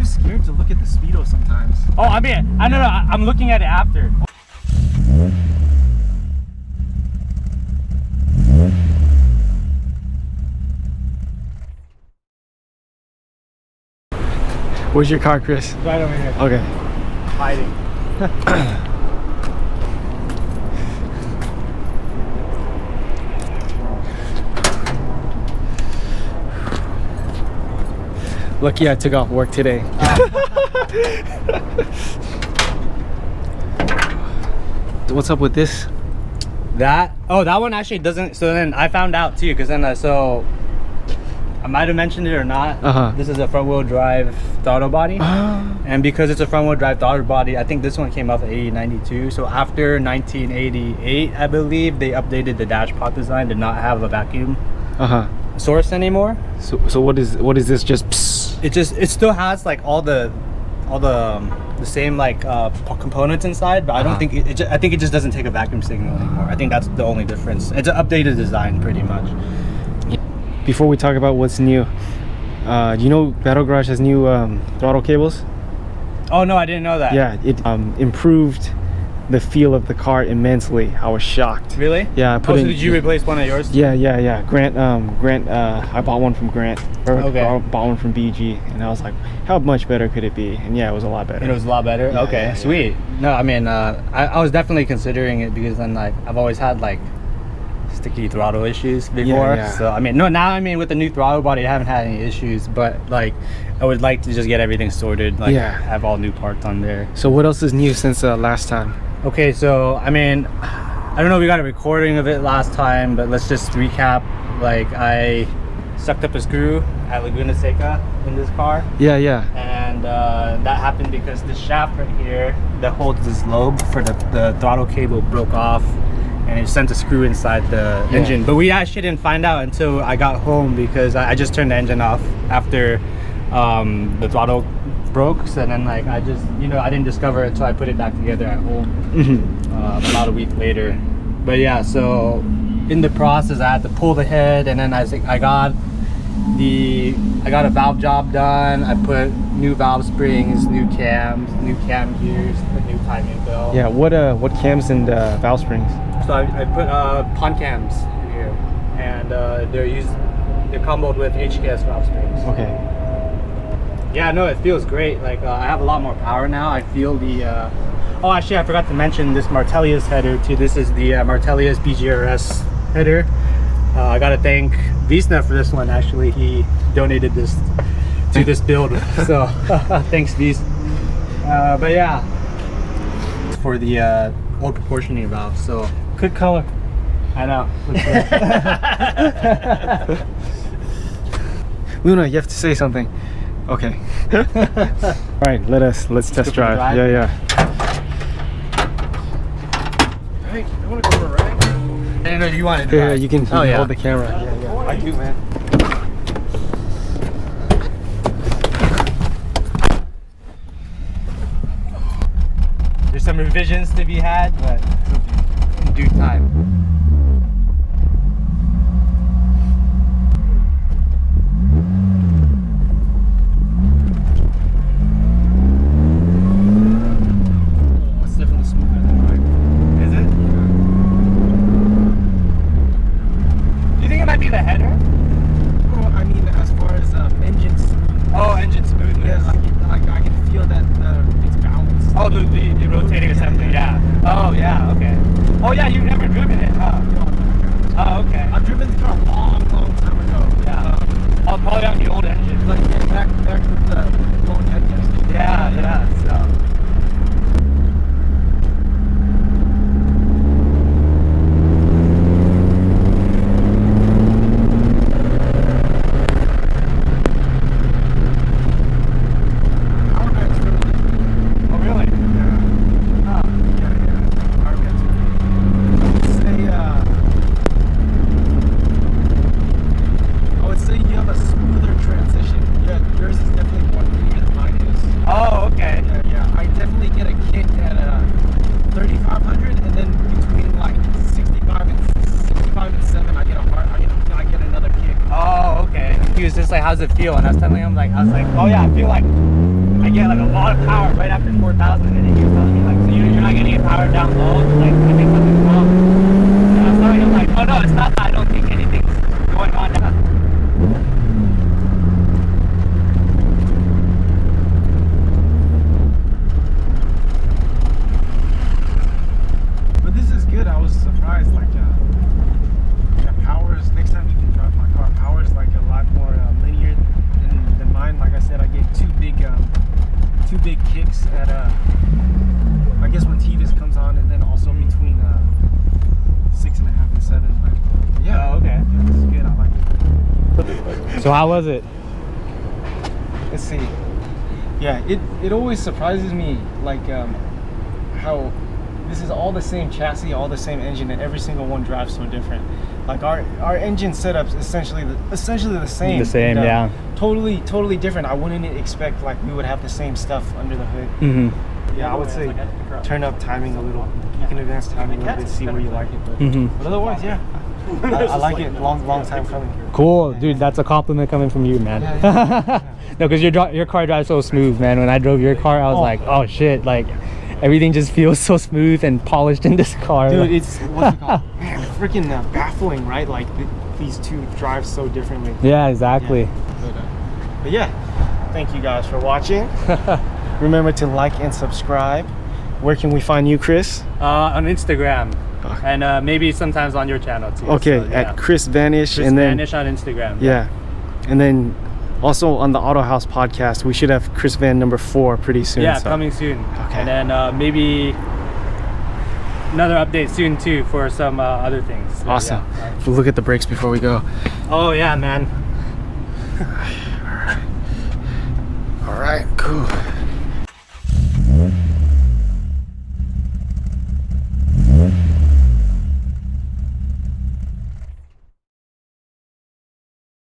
too scared to look at the speedo sometimes. Oh, I mean, I don't know. I'm looking at it after. Where's your car, Chris? Right over here. Okay. Hiding. Lucky I took off work today. What's up with this? That one actually doesn't. So then I found out too, because then so I might have mentioned it or not. This is a front wheel drive throttle body, and because it's a front wheel drive throttle body, I think this one came off of AE92. So after 1988, I believe they updated the dash pot design to not have a vacuum source anymore. So what is this? Just psst. It still has like all the same like components inside, but I don't think I think it just doesn't take a vacuum signal anymore. I think that's the only difference. It's an updated design pretty much. Before we talk about what's new, you know Battle Garage has new throttle cables? Oh no, I didn't know that. Yeah, it improved the feel of the car immensely. I was shocked. Really? Yeah, I put so did you replace one of yours? Yeah. Grant, I bought one from Grant, or bought one from BG, and I was like, how much better could it be? And yeah, it was a lot better. And it was a lot better? Yeah, okay, sweet. No, I mean, I was definitely considering it, because then like I've always had like sticky throttle issues before. So I mean, with the new throttle body, I haven't had any issues, but like I would like to just get everything sorted, like have all new parts on there. So what else is new since last time? Okay, so I mean, I don't know, we got a recording of it last time, but let's just recap. Like I sucked up a screw at Laguna Seca in this car. Yeah. And that happened because this shaft right here that holds this lobe for the throttle cable broke off, and it sent a screw inside the engine. But we actually didn't find out until I got home, because I just turned the engine off after the throttle broke. So then like I just, I didn't discover it until I put it back together at home about a week later. But yeah, so in the process I had to pull the head, and then I got a valve job done. I put new valve springs, new cams, new cam gears, a new timing belt. Yeah, what cams and valve springs? So I put Poncams in here, and they're comboed with HKS Valve Springs. Okay. Yeah, no, it feels great. Like I have a lot more power now. I feel the oh, actually I forgot to mention this Martelius header too. This is the MarteliusxBGRS header. I gotta thank Visna for this one. Actually, he donated this to this build, so thanks Vis. But yeah, for the old proportioning valve. So good color. I know. Luna, you have to say something. Okay. All right, let's test drive. Yeah. Hey, you want to go for a ride? I didn't know you wanted to. Yeah, you can hold the camera. Yeah. I do, man. There's some revisions to be had, but in due time. The rotating assembly, yeah. Oh, yeah, okay. Oh, yeah, you've never driven it, huh? Oh, okay. I've driven the car a long time ago. Yeah. Probably on the old engine. Like, back with the old engine. Yeah, so. How's it feel? And I was telling him, I was like, oh yeah, I feel like I get like a lot of power right after 4,000, and then you're telling me like, so you're not getting power down low, like I think something's wrong. And I was telling him like, oh no, it's not that. I don't think anything's going on down. But this is good. I was surprised. Like, the power is, next time you can drive my car, power is like a lot more linear than mine. Like I said, I get two big kicks at I guess when T-Vis comes on, and then also between 6.5 and 7. But yeah, okay. Yeah, this is good. I like it. So how was it? Let's see. Yeah, it always surprises me, like how this is all the same chassis, all the same engine, and every single one drives so different. Like our engine setup's essentially the same. The same, and, yeah. Totally different. I wouldn't expect like we would have the same stuff under the hood. Mm-hmm. Yeah, I would say turn up timing a little. You can advance timing a little bit, see where you like it. But otherwise, yeah, I like it. Long time coming. Cool, dude. That's a compliment coming from you, man. No, because your car drives so smooth, man. When I drove your car, I was like, oh shit, like everything just feels so smooth and polished in this car. Dude, it's what's it called? Man, freaking baffling, right? Like these two drive so differently. Yeah, exactly. Yeah. But yeah, thank you guys for watching. Remember to like and subscribe. Where can we find you, Chris? On Instagram. And maybe sometimes on your channel too. Okay, so, yeah. at Chris Vanish. Chris and then Vanish on Instagram. Yeah. And then also on the Autohaus podcast, we should have Chris Van number 4 pretty soon. Yeah, so. coming soon. Okay. And then maybe another update soon too for some other things. So, awesome. Yeah. We'll look at the brakes before we go. Oh yeah, man. All right, cool.